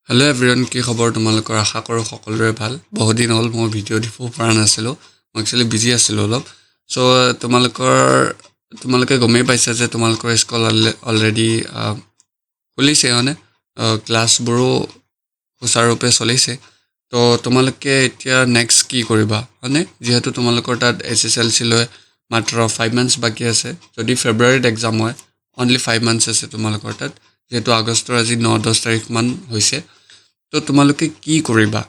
Hello' everyone, কি খবৰ তোমালোকৰ? আশা কৰোঁ সকলোৰে ভাল। বহুত দিন হ'ল মই ভিডিঅ' দিব পৰা নাছিলোঁ। মই একচুৱেলি বিজি আছিলোঁ অলপ। চ' তোমালোকে গমেই পাইছা যে তোমালোকৰ স্কুল অলৰেডি খুলিছে, মানে ক্লাছবোৰো সুচাৰুৰূপে চলিছে। তো তোমালোকে এতিয়া নেক্সট কি কৰিবা, মানে যিহেতু তোমালোকৰ তাত SSLC লৈ মাত্ৰ 5 months বাকী আছে। যদি ফেব্ৰুৱাৰীত এক্সাম হয়, অনলি 5 months আছে তোমালোকৰ তাত, যিহেতু আগষ্টৰ আজি 9-10 তাৰিখমান হৈছে। তো তোমালোকে কি কৰিবা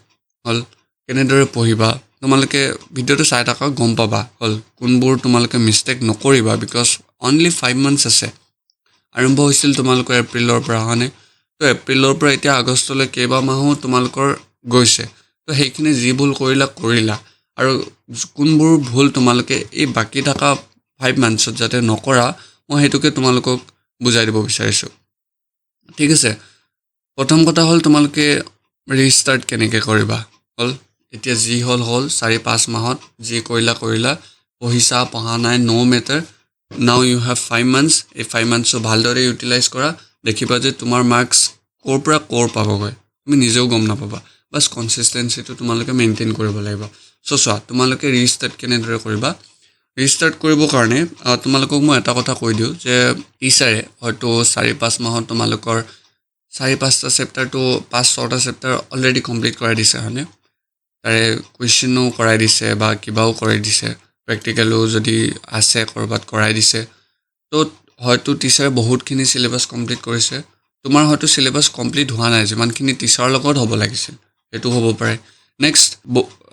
হ'ল, কেনেদৰে পঢ়িবা? তোমালোকে ভিডিঅ'টো চাই থাকা, গম পাবা হ'ল কোনবোৰ তোমালোকে মিষ্টেক নকৰিবা। বিকজ অনলি 5 months আছে। আৰম্ভ হৈছিল তোমালোকৰ এপ্ৰিলৰ পৰা, হয়নে? তো এপ্ৰিলৰ পৰা এতিয়া আগষ্টলৈ কেইবামাহো তোমালোকৰ গৈছে। তো সেইখিনি যি ভুল কৰিলা আৰু কোনবোৰ ভুল তোমালোকে এই বাকী থকা 5 monthsত যাতে নকৰা, মই সেইটোকে তোমালোকক বুজাই দিব বিচাৰিছোঁ। ঠিক আছে, প্ৰথম কথা হ'ল তোমালোকে ৰিষ্টাৰ্ট কেনেকৈ কৰিবা হ'ল। এতিয়া যি হ'ল 4-5 মাহত যি কৰিলা, পঢ়া নাই, no' matter. Now you have 5 months। এই 5 monthsো ভালদৰে ইউটিলাইজ কৰা। দেখিবা যে তোমাৰ মাৰ্কছ ক'ৰ পৰা ক'ৰ পাবগৈ তুমি নিজেও গম নাপাবা। বাছ কনচিষ্টেঞ্চিটো তোমালোকে মেইনটেইন কৰিব লাগিব। চোৱা, তোমালোকে ৰিষ্টাৰ্ট কেনেদৰে কৰিবা। ৰিষ্টাৰ্ট কৰিবৰ কাৰণে তোমালোকক মই এটা কথা কৈ দিওঁ যে টিচাৰে হয়তো 4-5 মাহত তোমালোকৰ 4-5টা চেপ্টাৰটো 5-6টা চেপ্টাৰ অলৰেডি কমপ্লিট কৰাই দিছে, হয়নে? তাৰে কুৱেশ্যনো কৰাই দিছে বা কিবাও কৰাই দিছে, প্ৰেক্টিকেলো যদি আছে ক'ৰবাত কৰাই দিছে। তো হয়তো টিচাৰে বহুতখিনি চিলেবাছ কমপ্লিট কৰিছে। তোমাৰ হয়তো চিলেবাছ কমপ্লিট হোৱা নাই, যিমানখিনি টিচাৰৰ লগত হ'ব লাগিছিল সেইটো হ'ব পাৰে। নেক্সট,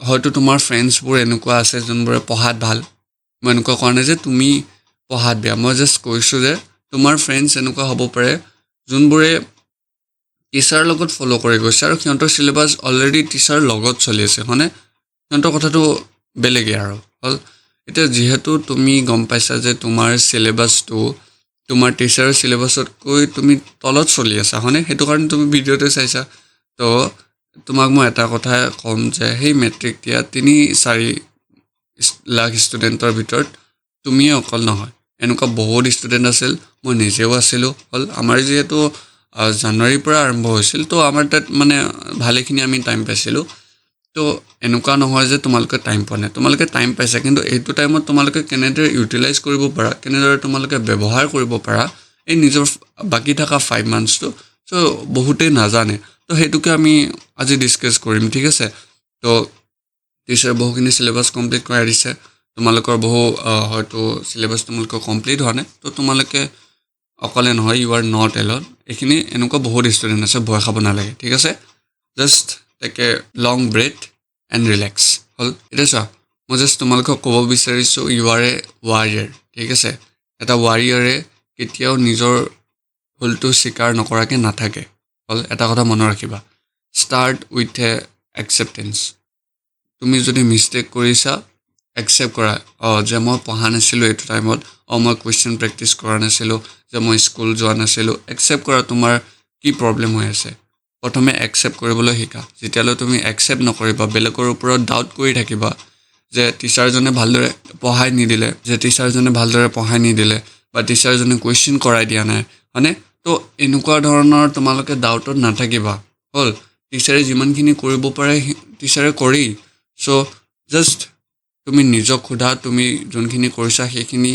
হয়তো তোমাৰ ফ্ৰেণ্ডছবোৰ এনেকুৱা আছে যোনবোৰে পঢ়াত ভাল। মই এনেকুৱা কোৱা নাই যে তুমি পঢ়াত বেয়া, মই জাষ্ট কৈছোঁ যে তোমাৰ ফ্ৰেণ্ডছ এনেকুৱা হ'ব পাৰে যোনবোৰে টিচাৰৰ লগত ফ'ল' কৰি গৈছে আৰু সিহঁতৰ চিলেবাছ অলৰেডি টিচাৰৰ লগত চলি আছে, হয়নে? সিহঁতৰ কথাটো বেলেগেই আৰু হ'ল। এতিয়া যিহেতু তুমি গম পাইছা যে তোমাৰ চিলেবাছটো তোমাৰ টিচাৰৰ চিলেবাছতকৈ তুমি তলত চলি আছা, হয়নে? সেইটো কাৰণে তুমি ভিডিঅ'টো চাইছা। তো তোমাক মই এটা কথা ক'ম যে সেই মেট্ৰিক দিয়া 3-4 লাখ ষ্টুডেণ্টৰ ভিতৰত তুমিয়ে অকল নহয়, এনেকুৱা বহুত ষ্টুডেণ্ট আছিল। মই নিজেও আছিলোঁ হ'ল। আমাৰ যিহেতু জানুৱাৰীৰ পৰা আৰম্ভ হৈছিল, তো আমাৰ তাত মানে ভালেখিনি আমি টাইম পাইছিলোঁ। তো এনেকুৱা নহয় যে তোমালোকে টাইম পোৱা নাই, তোমালোকে টাইম পাইছা। কিন্তু এইটো টাইমত তোমালোকে কেনেদৰে ইউটিলাইজ কৰিব পাৰা, কেনেদৰে তোমালোকে ব্যৱহাৰ কৰিব পাৰা এই নিজৰ বাকী থকা 5 monthsটো, চ' বহুতেই নাজানে। তো সেইটোকে আমি আজি ডিছকাছ কৰিম, ঠিক আছে? তো টিচাৰে বহুখিনি চিলেবাছ কমপ্লিট কৰাই দিছে। তোমালোকৰ হয়তো চিলেবাছ তোমালোকৰ কমপ্লিট হোৱা নাই। তো তোমালোকে অকলে নহয়, ইউ আৰ নট এলন। এইখিনি এনেকুৱা বহুত ষ্টুডেণ্ট আছে, ভয় খাব নালাগে, ঠিক আছে? Just take a long breath and relax হ'ল। এতিয়া চোৱা, মই জাষ্ট তোমালোকক ক'ব বিচাৰিছোঁ ইউ আৰ এ ৱাৰিয়াৰ, ঠিক আছে? এটা ৱাৰিয়াৰে কেতিয়াও নিজৰ ভুলটো স্বীকাৰ নকৰাকৈ নাথাকে হ'ল। এটা কথা মনত ৰাখিবা, ষ্টাৰ্ট উইথ এ একচেপ্টেঞ্চ। তুমি যদি মিষ্টেক কৰিছা, একচেপ্ট কৰা যে মই পঢ়া নাছিলোঁ এইটো টাইমত, মই কুৱেশ্যন প্ৰেক্টিছ কৰা নাছিলোঁ, যে মই স্কুল যোৱা নাছিলোঁ। একচেপ্ট কৰা তোমাৰ কি প্ৰব্লেম হৈ আছে। প্ৰথমে একচেপ্ট কৰিবলৈ শিকা। যেতিয়ালৈ তুমি একচেপ্ট নকৰিবা, বেলেগৰ ওপৰত ডাউট কৰি থাকিবা যে টিচাৰজনে ভালদৰে পঢ়াই নিদিলে বা টিচাৰজনে কুৱেশ্যন কৰাই দিয়া নাই, হয়নে? তো এনেকুৱা ধৰণৰ তোমালোকে ডাউটত নাথাকিবা হ'ল। টিচাৰে যিমানখিনি কৰিব পাৰে টিচাৰে কৰেই। চ' জাষ্ট তুমি নিজক সোধা, তুমি যোনখিনি কৰিছা সেইখিনি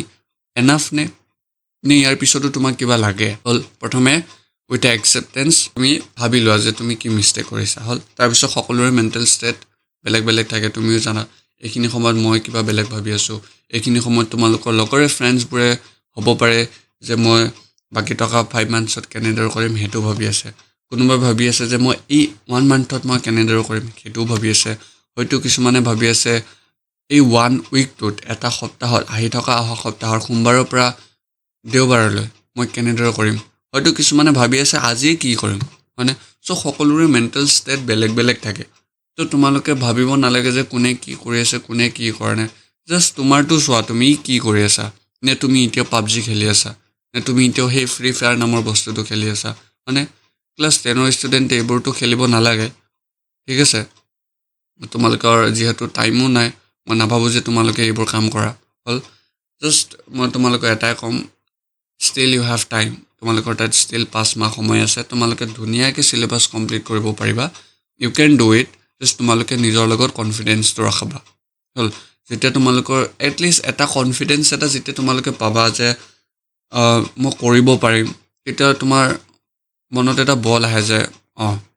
এনাফ নে ইয়াৰ পিছতো তোমাক কিবা লাগে হ'ল। প্ৰথমে উইথ একচেপ্টেঞ্চ তুমি ভাবি লোৱা যে তুমি কি মিষ্টেক কৰিছা হ'ল। তাৰপিছত সকলোৰে মেণ্টেল ষ্টেট বেলেগ বেলেগ থাকে, তুমিও জানা। এইখিনি সময়ত মই কিবা বেলেগ ভাবি আছোঁ, এইখিনি সময়ত তোমালোকৰ লগৰে ফ্ৰেণ্ডছবোৰে হ'ব পাৰে যে মই বাকী থকা 5 monthsত কেনেদৰে কৰিম সেইটো ভাবি আছে। কোনোবাই ভাবি আছে যে মই এই 1 monthত মই কেনেদৰে কৰিম সেইটোও ভাবি আছে। হয়তো কিছুমানে ভাবি আছে এই 1 weekটোত, এটা সপ্তাহত, অহা সপ্তাহৰ সোমবাৰৰ পৰা দেওবাৰলৈ মই কেনেদৰে কৰিম। হয়তো কিছুমানে ভাবি আছে আজি কি কৰিম, হয়নে? চ' সকলোৰে মেণ্টেল ষ্টেট বেলেগ বেলেগ থাকে। তো তোমালোকে ভাবিব নালাগে যে কোনে কি কৰি আছে, কোনে কি কৰা নাই। জাষ্ট তোমাৰটো চোৱা, তুমি কি কৰি আছা। নে তুমি এতিয়াও PUBG খেলি আছা, নে তুমি এতিয়াও সেই ফ্ৰী ফায়াৰ নামৰ বস্তুটো খেলি আছা, মানে ক্লাছ 10ৰ ষ্টুডেণ্টে এইবোৰতো খেলিব নালাগে, ঠিক আছে? তোমালোকৰ যিহেতু টাইমো নাই, মই নাভাবোঁ যে তোমালোকে এইবোৰ কাম কৰা হ'ল। জাষ্ট মই তোমালোকক এটাই ক'ম, ষ্টিল ইউ হেভ টাইম। তোমালোকৰ তাত ষ্টিল 5 মাহ সময় আছে তোমালোকে ধুনীয়াকৈ চিলেবাছ কমপ্লিট কৰিব পাৰিবা you can do it just তোমালোকে নিজৰ লগত কনফিডেন্সটো ৰাখিবা হ'ল যেতিয়া তোমালোকৰ এটলিষ্ট এটা কনফিডেন্স এটা যেতিয়া তোমালোকে পাবা যে মই কৰিব পাৰিম তেতিয়া তোমাৰ মনত এটা বল আহে যে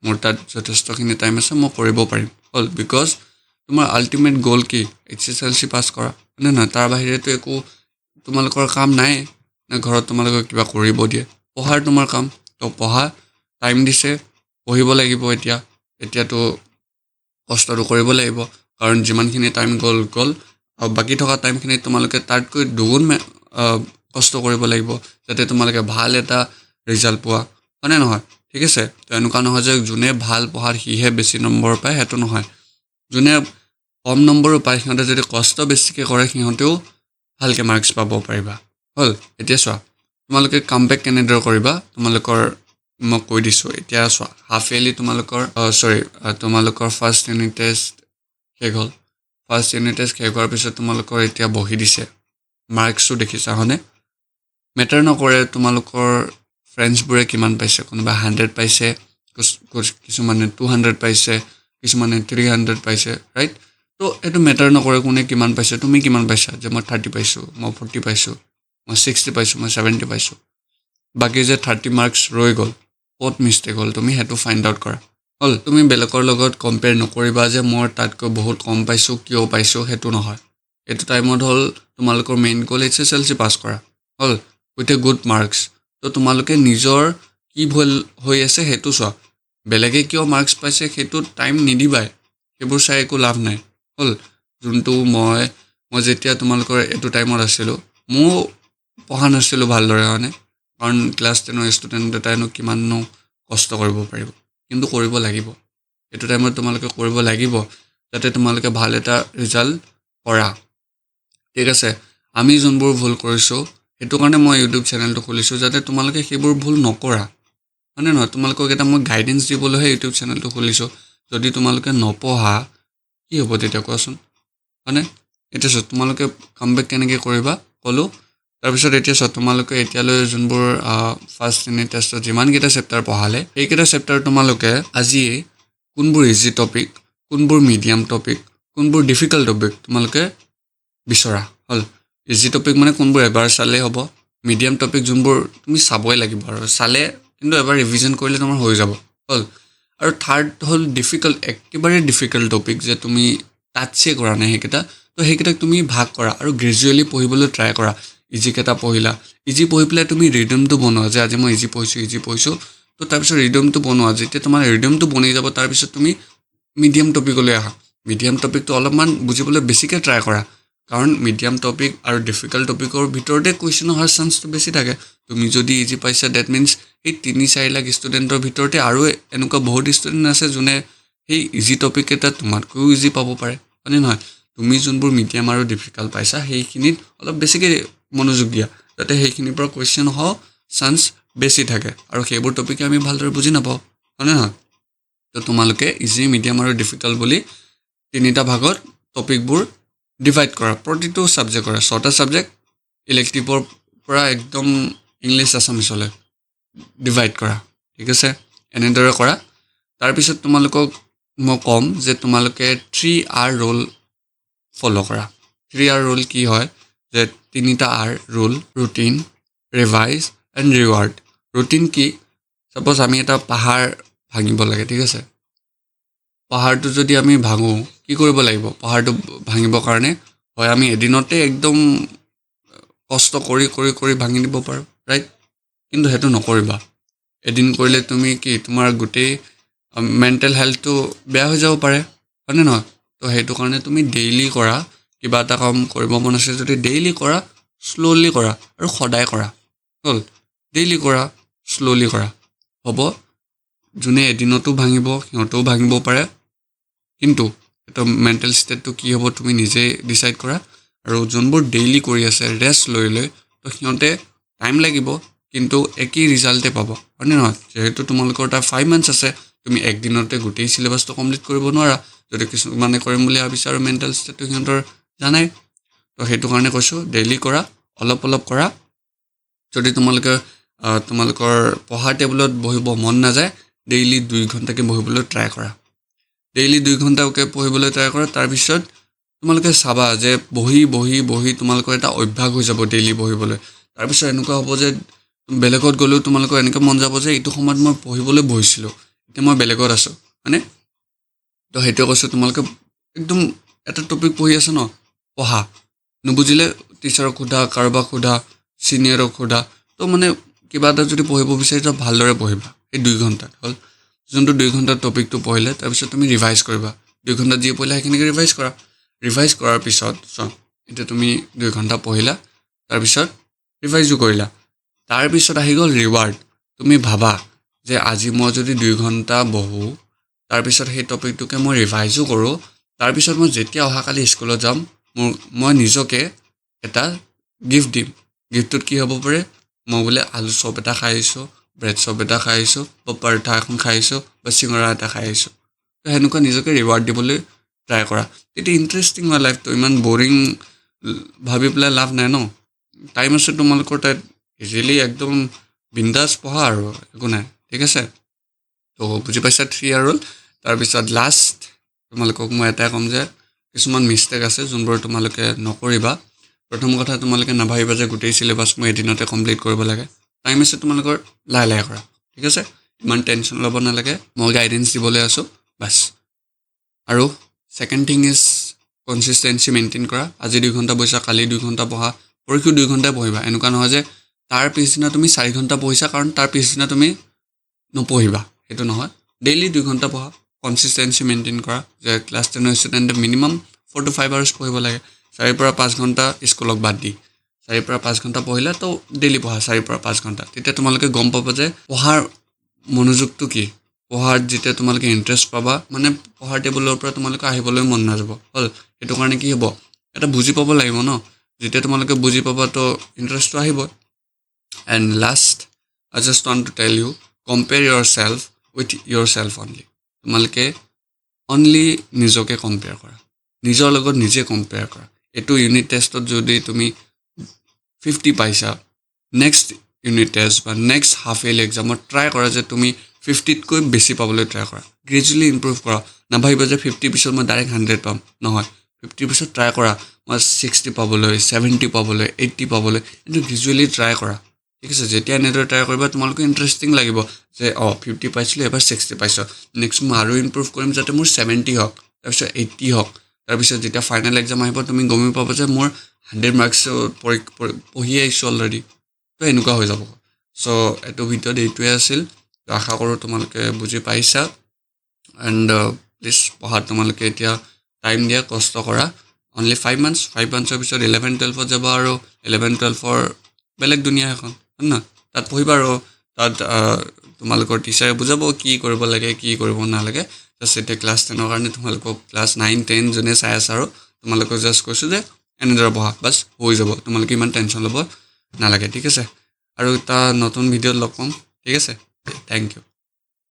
মোৰ তাত যথেষ্টখিনি টাইম আছে মই কৰিব পাৰিম হ'ল বিকজ তোমাৰ আল্টিমেট গ'ল কি HSLC পাছ কৰা মানে নহয় তাৰ বাহিৰেতো একো তোমালোকৰ কাম নাই নে ঘৰত তোমালোকক কিবা কৰিব দিয়ে পঢ়াৰ তোমাৰ কাম তো পঢ়া টাইম দিছে পঢ়িব লাগিব এতিয়াতো কষ্টটো কৰিব লাগিব কাৰণ যিমানখিনি টাইম গ'ল আৰু বাকী থকা টাইমখিনি তোমালোকে তাতকৈ দুগুণ কষ্ট কৰিব লাগিব যাতে তোমালোকে ভাল এটা ৰিজাল্ট পোৱা হয়নে নহয় ঠিক আছে তো এনেকুৱা নহয় যে যোনে ভাল পঢ়াত সিহে বেছি নম্বৰ পায় সেইটো নহয় যোনে কম নম্বৰো পায় সিহঁতে যদি কষ্ট বেছিকৈ কৰে সিহঁতেও ভালকৈ মাৰ্কছ পাব পাৰিবা হ'ল এতিয়া চোৱা তোমালোকে কামবেক কেনেদৰে কৰিবা তোমালোকৰ মই কৈ দিছোঁ এতিয়া চোৱা হাফ ইয়াৰলি তোমালোকৰ ফাৰ্ষ্ট ইউনিট টেষ্ট শেষ হ'ল ফাৰ্ষ্ট ইউনিট টেষ্ট শেষ হোৱাৰ পিছত তোমালোকৰ এতিয়া বহি দিছে মাৰ্কছটো দেখিছা হয়নে মেটাৰ নকৰে তোমালোকৰ ফ্ৰেণ্ডছবোৰে কিমান পাইছে কোনোবা 100 পাইছে কিছুমানে 200 পাইছে কিছুমানে 300 পাইছে ৰাইট তো এইটো মেটাৰ নকৰে কোনে কিমান পাইছে তুমি কিমান পাইছা যে মই 30 পাইছোঁ মই 40 পাইছোঁ মই 60 পাইছোঁ মই 70 পাইছোঁ বাকী যে 30 মাৰ্কছ ৰৈ গ'ল ক'ত মিষ্টেক হ'ল তুমি সেইটো ফাইণ্ড আউট কৰা হ'ল তুমি বেলেগৰ লগত কম্পেয়াৰ নকৰিবা যে মই তাতকৈ বহুত কম পাইছোঁ কিয় পাইছোঁ সেইটো নহয় এইটো টাইমত হ'ল তোমালোকৰ মেইন গ'ল HSLC পাছ কৰা হ'ল উইথ এ গুড মাৰ্কছ তো তোমালোকে নিজৰ কি ভুল হৈ আছে সেইটো চোৱা বেলেগে কিয় মাৰ্কছ পাইছে সেইটো টাইম নিদিবাই সেইবোৰ চাই একো লাভ নাই হ'ল যোনটো মই যেতিয়া তোমালোকৰ এইটো টাইমত আছিলোঁ ময়ো পঢ়া নাছিলোঁ ভালদৰে মানে কাৰণ ক্লাছ 10ৰ ষ্টুডেণ্ট এটাইনো কিমাননো কষ্ট কৰিব পাৰিব কিন্তু কৰিব লাগিব এইটো টাইমত তোমালোকে কৰিব লাগিব যাতে তোমালোকে ভাল এটা ৰিজাল্ট কৰা ঠিক আছে আমি যোনবোৰ ভুল কৰিছোঁ সেইটো কাৰণে মই ইউটিউব চেনেলটো খুলিছোঁ যাতে তোমালোকে সেইবোৰ ভুল নকৰা মানে নহয় তোমালোকক এটা মই গাইডেঞ্চ দিবলৈহে ইউটিউব চেনেলটো খুলিছোঁ যদি তোমালোকে নপঢ়া কি হ'ব তেতিয়া কোৱাচোন মানে এতিয়া চোৱা তোমালোকে কামবেক কেনেকৈ কৰিবা ক'লোঁ তাৰপিছত এতিয়া চোৱা তোমালোকে এতিয়ালৈ যোনবোৰ ফাৰ্ষ্ট ইউনিট টেষ্টত যিমানকেইটা চেপ্টাৰ পঢ়ালে সেইকেইটা চেপ্টাৰ তোমালোকে আজিয়ে কোনবোৰ ইজি টপিক কোনবোৰ মিডিয়াম টপিক কোনবোৰ ডিফিকাল্ট টপিক তোমালোকে বিচৰা হ'ল ইজি টপিক মানে কোনবোৰ এবাৰ চালেই হ'ব মিডিয়াম টপিক যোনবোৰ তুমি চাবই লাগিব আৰু চালে কিন্তু এবাৰ ৰিভিজন কৰিলে তোমাৰ হৈ যাব হ'ল আৰু থাৰ্ড হ'ল একেবাৰে ডিফিকাল্ট টপিক যে তুমি টাচে কৰা নাই সেইকেইটা তো সেইকেইটাক তুমি ভাগ কৰা আৰু গ্ৰেজুৱেলি পঢ়িবলৈ ট্ৰাই কৰা ইজিকেইটা পঢ়িলা ইজি পঢ়ি পেলাই তুমি ৰিডমটো বনোৱা যে আজি মই ইজি পঢ়িছোঁ তো তাৰপিছত ৰিডমটো বনোৱা যেতিয়া তোমাৰ ৰিডমটো বনি যাব তাৰপিছত তুমি মিডিয়াম টপিকলৈ আহা মিডিয়াম টপিকটো অলপমান বুজিবলৈ বেছিকৈ ট্ৰাই কৰা কাৰণ মিডিয়াম টপিক আৰু ডিফিকাল্ট টপিকৰ ভিতৰতে কুৱেশ্যন অহাৰ চান্সটো বেছি থাকে তুমি যদি ইজি পাইছা ডেট মিনছ সেই 3-4 লাখ ষ্টুডেণ্টৰ ভিতৰতে আৰু এনেকুৱা বহুত ষ্টুডেণ্ট আছে যোনে সেই ইজি টপিক এটা তোমাতকৈও ইজি পাব পাৰে হয়নে নহয় তুমি যোনবোৰ মিডিয়াম আৰু ডিফিকাল্ট পাইছা সেইখিনিত অলপ বেছিকৈ মনোযোগ দিয়া যাতে সেইখিনিৰ পৰা কুৱেশ্যন হোৱা চান্স বেছি থাকে আৰু সেইবোৰ টপিকে আমি ভালদৰে বুজি নাপাওঁ হয়নে নহয় তো তোমালোকে ইজি মিডিয়াম আৰু ডিফিকাল্ট বুলি 3টা ভাগত টপিকবোৰ ডিভাইড কৰা প্ৰতিটো ছাবজেক্ট কৰা 6টা ছাবজেক্ট ইলেক্টিভৰ পৰা একদম ইংলিছ আছামিছলৈ ডিভাইড কৰা ঠিক আছে এনেদৰে কৰা তাৰপিছত তোমালোকক মই ক'ম যে তোমালোকে 3R ৰুল ফ'ল' কৰা 3R ৰুল কি হয় যে 3টা R rule routine revise and reward routine কি ছাপ'জ আমি এটা পাহাৰ ভাঙিব লাগে ঠিক আছে পাহাৰটো যদি আমি ভাঙোঁ কি কৰিব লাগিব পাহাৰটো ভাঙিবৰ কাৰণে হয় আমি এদিনতে একদম কষ্ট কৰি ভাঙি দিব পাৰোঁ ৰাইট কিন্তু সেইটো নকৰিবা এদিন কৰিলে তুমি কি তোমাৰ গোটেই মেণ্টেল হেল্থটো বেয়া হৈ যাব পাৰে হয়নে নহয় তো সেইটো কাৰণে তুমি ডেইলি কৰা কিবা এটা কাম কৰিব মন আছে যদি ডেইলি কৰা শ্ল'লি কৰা আৰু সদায় কৰা হ'ল ডেইলি কৰা শ্ল'লি কৰা হ'ব যোনে এদিনতো ভাঙিব সিহঁতেও ভাঙিব পাৰে কিন্তু এটা মেণ্টেল ষ্টেটটো কি হ'ব তুমি নিজেই ডিচাইড কৰা আৰু যোনবোৰ ডেইলি কৰি আছে ৰেষ্ট লৈ তো সিহঁতে টাইম লাগিব কিন্তু একেই ৰিজাল্টে পাব হয়নে নহয় যিহেতু তোমালোকৰ তাৰ 5 মান্থছ আছে তুমি একদিনতে গোটেই চিলেবাছটো কমপ্লিট কৰিব নোৱাৰা যদি কিছুমানে কৰিম বুলি ভাবিছা আৰু মেণ্টেল ষ্টেটটো সিহঁতৰ জানাই তো সেইটো কাৰণে কৈছোঁ ডেইলি কৰা অলপ কৰা যদি তোমালোকে তোমালোকৰ পঢ়া টেবুলত বহিব মন নাযায় ডেইলি 2 ঘণ্টাকৈ বহিবলৈ ট্ৰাই কৰা ডেইলি 2 ঘণ্টাকৈ পঢ়িবলৈ ট্ৰাই কৰা তাৰপিছত তোমালোকে চাবা যে বহি তোমালোকৰ এটা অভ্যাস হৈ যাব ডেইলি বহিবলৈ তাৰপিছত এনেকুৱা হ'ব যে বেলেগত গ'লেও তোমালোকৰ এনেকৈ মন যাব যে এইটো সময়ত মই পঢ়িবলৈ বহিছিলোঁ এতিয়া মই বেলেগত আছোঁ হয়নে তো সেইটোৱে কৈছোঁ তোমালোকে একদম এটা টপিক পঢ়ি আছে ন পঢ়া নুবুজিলে টিচাৰক সোধা কাৰোবাক সোধা ছিনিয়ৰক সোধা তো মানে কিবা এটা যদি পঢ়িব বিচাৰিছা ভালদৰে পঢ়িবা এই 2 ঘণ্টাত হ'ল যোনটো 2 ঘণ্টাৰ টপিকটো পঢ়িলে তাৰপিছত তুমি ৰিভাইজ কৰিবা 2 ঘণ্টাত যি পঢ়িলা সেইখিনিকে ৰিভাইজ কৰাৰ পিছত এতিয়া তুমি 2 ঘণ্টা পঢ়িলা তাৰপিছত ৰিভাইজো কৰিলা তাৰপিছত আহি গ'ল ৰিৱাৰ্ড তুমি ভাবা যে আজি মই যদি 2 ঘণ্টা বহোঁ তাৰপিছত সেই টপিকটোকে মই ৰিভাইজো কৰোঁ তাৰপিছত মই যেতিয়া অহাকালি স্কুলত যাম মই নিজকে এটা গিফ্ট দিম গিফ্টটোত কি হ'ব পাৰে মই বোলে আলু চপ এটা খাই আহিছোঁ ব্ৰেড চপ এটা খাই আহিছোঁ বা পৰঠা এখন খাই আহিছোঁ বা চিঙৰা এটা খাই আহিছোঁ তো সেনেকুৱা নিজকে ৰিৱাৰ্ড দিবলৈ ট্ৰাই কৰা তেতিয়া ইণ্টাৰেষ্টিং হয় লাইফটো ইমান বৰিং ভাবি পেলাই লাভ নাই ন টাইম আছে তোমালোকৰ তাত ইজিলি একদম বিন্দাছ পঢ়া আৰু একো নাই ঠিক আছে তো বুজি পাইছা 3 ইয়াৰ ৰুল তাৰপিছত লাষ্ট তোমালোকক মই এটাই ক'ম যে কিছুমান মিষ্টেক আছে যোনবোৰ তোমালোকে নকৰিবা প্ৰথম কথা তোমালোকে নাভাবিবা যে গোটেই চিলেবাছ মই এদিনতে কমপ্লিট কৰিব লাগে টাইম আছে তোমালোকৰ লাহে কৰা ঠিক আছে ইমান টেনশ্যন ল'ব নালাগে মই গাইডেঞ্চ দিবলৈ আছোঁ বাছ আৰু second thing is consistency maintain কৰা আজি 2 ঘণ্টা বহিছা কালি 2 ঘণ্টা পঢ়া পৰীক্ষা 2 ঘণ্টাই পঢ়িবা এনেকুৱা নহয় যে তাৰ পিছদিনা তুমি 4 ঘণ্টা পঢ়িছা কাৰণ তাৰ পিছদিনা তুমি নপঢ়িবা সেইটো নহয় ডেইলি 2 ঘণ্টা পঢ়া কনচিষ্টেঞ্চি মেইনটেইন কৰা যে ক্লাছ 10 ষ্টুডেণ্টে মিনিমাম 4 to 5 আৱাৰ্ছ পঢ়িব লাগে 4 পৰা 5 ঘণ্টা স্কুলক বাদ দি 4 পৰা 5 ঘণ্টা পঢ়িলা তো ডেইলি পঢ়া 4 পৰা 5 ঘণ্টা তেতিয়া তোমালোকে গম পাবা যে পঢ়াৰ মনোযোগটো কি পঢ়াত যেতিয়া তোমালোকে ইণ্টাৰেষ্ট পাবা মানে পঢ়াৰ টেবুলৰ পৰা তোমালোকে আহিবলৈ মন নাযাব হ'ল সেইটো কাৰণে কি হ'ব এটা বুজি পাব লাগিব ন যেতিয়া তোমালোকে বুজি পাবা তো ইণ্টাৰেষ্টটো আহিব and last I just want to tell you compare yourself with yourself only তোমালোকে অনলি নিজকে কম্পেয়াৰ কৰা নিজৰ লগত নিজে কম্পেয়াৰ কৰা এইটো ইউনিট টেষ্টত যদি তুমি 50 পাইছা নেক্সট ইউনিট টেষ্ট বা নেক্সট হাফ ইয়াৰলি এক্সামত ট্ৰাই কৰা যে তুমি 50তকৈ বেছি পাবলৈ ট্ৰাই কৰা গ্ৰেজুৱেলি ইম্প্ৰুভ কৰা নাভাবিবা যে 50 পিছত মই ডাইৰেক্ট 100 পাম নহয় 50 পিছত ট্ৰাই কৰা মই 60 পাবলৈ 70 পাবলৈ 80 পাবলৈ কিন্তু গ্ৰেজুৱেলি ট্ৰাই কৰা ঠিক আছে যেতিয়া এনেদৰে ট্ৰাই কৰিবা তোমালোকে ইণ্টাৰেষ্টিং লাগিব যে 50 পাইছিলোঁ এবাৰ 60 পাইছোঁ নেক্সট মই আৰু ইম্প্ৰুভ কৰিম যাতে মোৰ 70 হওক তাৰপিছত 80 হওক তাৰপিছত যেতিয়া ফাইনেল এক্সাম আহিব তুমি গমেই পাবা যে মোৰ 100 মাৰ্কছৰ পঢ়ি আহিছোঁ অলৰেডি তো এনেকুৱা হৈ যাব চ' এইটো ভিডিঅ'ত এইটোৱে আছিল আশা কৰোঁ তোমালোকে বুজি পাইছা এণ্ড প্লিজ পঢ়াত তোমালোকে এতিয়া টাইম দিয়া কষ্ট কৰা অনলি 5 মান্থছৰ পিছত 11-12ত যাব আৰু 11-12ৰ বেলেগ দুনিয়া এখন হয় ন তাত পঢ়িবা আৰু তাত তোমালোকৰ টিচাৰে বুজাব কি কৰিব লাগে কি কৰিব নালাগে জাষ্ট এতিয়া ক্লাছ 10ৰ কাৰণে তোমালোকক ক্লাছ 9-10 যোনে চাই আছে আৰু তোমালোকক জাষ্ট কৈছোঁ যে এনেদৰে পঢ়া বাছ হৈ যাব তোমালোকে ইমান টেনশ্যন ল'ব নালাগে ঠিক আছে আৰু এটা নতুন ভিডিঅ'ত লগ পাম ঠিক আছে থেংক ইউ